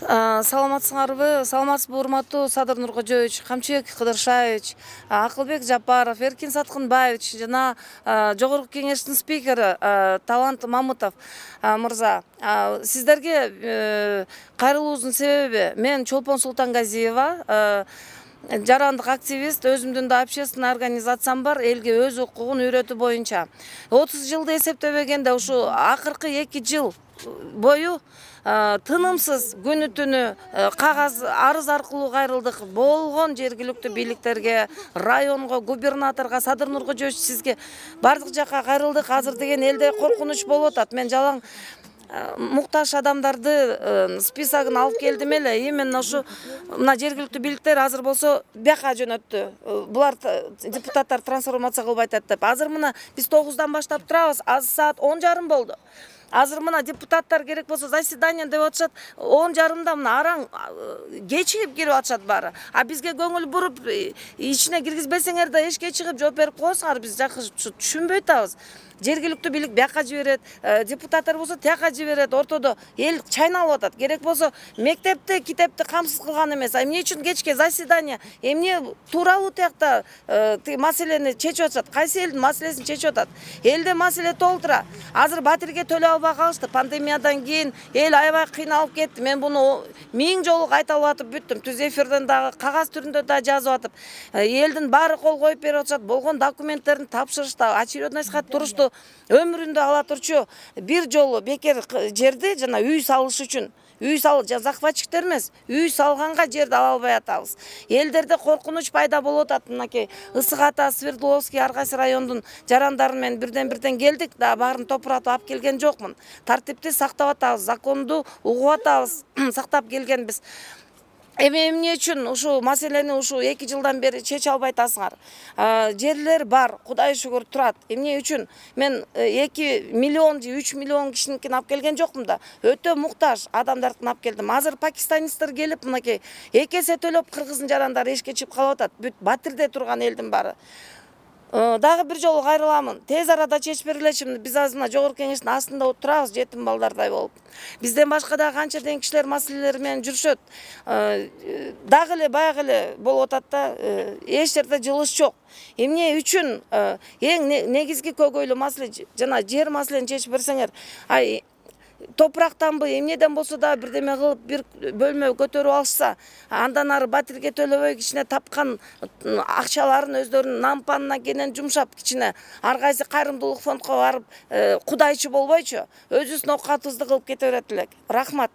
Саламатсыңарбы? Саламатсызбы, урматтуу Садыр Нуркожоевич, Камчыбек Кыдыршаевич, Акылбек Жапаров, Эркин Саткынбаевич жана Жогорку Кеңештин спикери Талант Мамытов мырза. Сиздерге кайрылуубуздун себеби мен Чолпон Султангазиева, жарандык активист, өзүмдүн да общественный организациям бар, элге өз укугун үйрөтүү боюнча. 30 жылды эсептебегенде ушу акыркы 2 жыл бою тынымсыз күнү түнү кагаз арыз аркылуу кайрылдык. Болгон жергиликтүү бийликтерге, районго, губернаторго, Садыр Нуркожоевич сизге бардык жака кайрылдык. Азыр деген элде коркунуч болуп атат. Мен жалаң муктаж адамдарды списогун алып келдим эле. Именно ушу мына жергиликтүү бийликтер азыр болсо бияка жөнөттү. Булар депутаттар трансформация кылбайт деп. Азыр мына биз 9-дан баштап турабыз. Азыр саат 10:30 болду. Азыр мына депутаттар керек болсо заседание деп атышат, 10:30 мына араң кечигип кирип атышат баары. Бизге көңүл буруп, ичине киргизбесеңер да эшикке чыгып жооп берип коесуңар, биз жакшы түшүнбөй атабыз. Жергиликтүү бийлик бияка жиберет, депутаттар болсо тияка жиберет, ортодо эл чайналып атат. Керек болсо мектепти, китепти камсыз кылган эмес. Эмне үчүн кечке заседание, эмне тууралуу тиякта маселени чечип атышат? Кайсы элдин маселесин чечип атат? Элде маселе толтура. Азыр батирге төлөй албай калышты. Пандемиядан кийин эл аябай кыйналып кетти. Мен буну 1000 жолу кайталап атып бүттүм. Түз эфирден дагы, кагаз түрүндө да жазып атып. Элдин баары кол коюп берип атышат. Болгон документтерин тапшырышты, очередной насихат турушту. Өмүрүндө ала турчу бир жолу бекер жерди жана үй салыш үчүн. Үй захватчиктер эмес, үй салганга жерди ала албай атабыз. Элдерде коркунуч пайда болуп атат. Мынакей Ысык Ата, Свердловский, ар кайсы райондун жарандары менен бирден келдик да, баарын топуратып алып келген жокмун. Тартипти сактап атабыз, законду угуп атабыз, сактап келгенбиз. Эмне үчүн ушу маселени ушу 2 жылдан бери чече албай атасыңар? Жерлер бар, Кудай шүгүр турат. Эмне үчүн мен 2 миллион же 3 миллион кишиникин алып келген жокмун да. Өтө муктаж адамдардын алып келдим. Азыр пакистанецтер келип, мынакей 2 эсе төлөп кыргыздын жарандары эшикке чыгып калып атат. Бүт батирде турган элдин баары. Дагы бир жолу кайрыламын. Тез арада чечип бергилечи. Биз азыр мына Жогорку Кеңештин астында отурабыз, жетим балдардай болуп. Бизден башка да канча ден кишилер маселелери менен жүрүшөт. Дагы эле баягы эле болуп атат да, эч жерде жылыш жок. Эмне үчүн эң негизги көйгөйлүү маселе жана жер маселени чечип берсеңер, топурактанбы, эмнеден болсо да бирдеме кылып бир бөлмө көтөрүп алышса, андан ары батирге төлөбөй кичине тапкан акчаларын өздөрүнүн нампанына кенен жумшап, кичине ар кайсы кайрымдуулук фондко барып, кудайчы болбойчу, өзүбүздүн оокатыбызды кылып кете берет элек. Рахмат.